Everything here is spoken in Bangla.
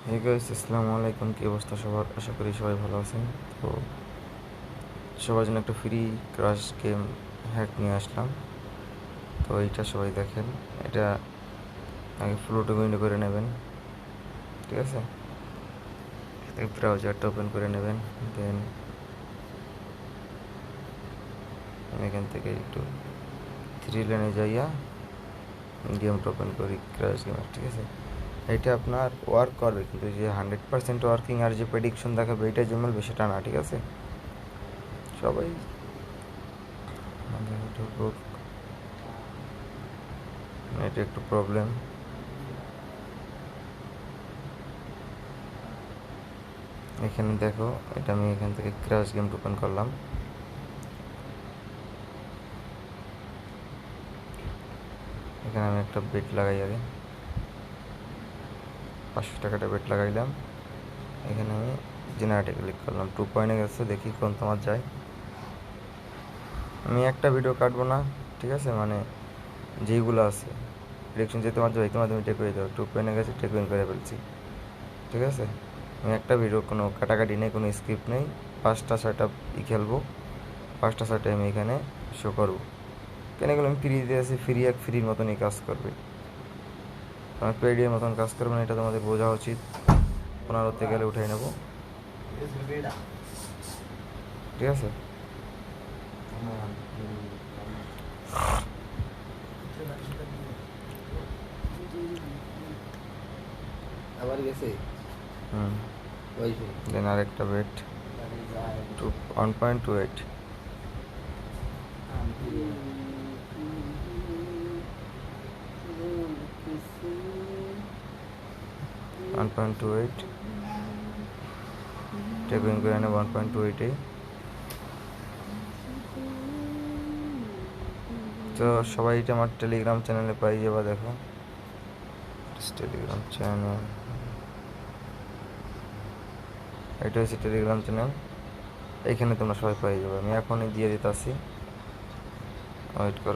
হে গাইস, আসসালামু আলাইকুম। কি অবস্থা সবার? আশা করি সবাই ভালো আছেন। তো সবার জন্য একটা ফ্রি ক্রাশ গেম হ্যাক নিয়ে আসলাম। তো এইটা সবাই দেখেন। এটা আগে ফ্লোটো উইন্ডো করে নেবেন, ঠিক আছে? ব্রাউজারটা ওপেন করে নেবেন। দেন আমি এখান থেকে একটু থ্রি লাইনে যাইয়া গেমটা ওপেন করি, ক্রাশ গেমার, ঠিক আছে? এটা আপনার ওয়ার্ক করবে, কিন্তু যে 100% ওয়ার্কিং আর যে প্রেডিকশন দেখাবে এইটা যে মিলবে সেটা না, ঠিক আছে? সবাই ঢুকুক। এটা একটু প্রবলেম। এখানে দেখো, এটা আমি এখান থেকে ক্র্যাশ গেম ওপেন করলাম। এখানে আমি একটা বেট লাগাই আগে, 500 টাকাটা বেট লাগাইলাম। এখানে আমি জেনারেটে ক্লিক করলাম, 2 পয়েন্টে গেছে, দেখি কোন তোমার যায়। আমি একটা ভিডিও কাটবো না, ঠিক আছে? মানে যেইগুলো আছে ডিরেকশন যে তোমার যাবে তোমার তুমি টেক করে দাও, 2 পয়েন্টে গেছে, টেক উইন করে ফেলছি, ঠিক আছে? আমি একটা ভিডিও, কোনো কাটাকাটি নেই, কোনো স্ক্রিপ্ট নেই, 5টা 6টা খেলবো, 5টা 6টা আমি এখানে শো করবো। কেন এগুলো আমি ফ্রি দিয়ে আছি, ফ্রি এক ফ্রির মতনই কাজ করবে, আমার পেডিএর মতন কাজ করবে না, এটা তোমাদের বোঝা উচিত। 15তে গেলে উঠাই নেব, ঠিক আছে? আবার গেছে হুম। ওয়াইফাই দেন আরেকটা বেট, 1.28, 1.28 টেকুইন করে নেব, 1.28-এ। তো সবাই এটা আমার টেলিগ্রাম চ্যানেলে পাই যাবা, দেখো টেলিগ্রাম চ্যানেল, এটা হচ্ছে টেলিগ্রাম চ্যানেল। এইখানে তোমরা সবাই পাই যাবে, আমি এখনই দিয়ে দিতেছি, ওয়েট করো।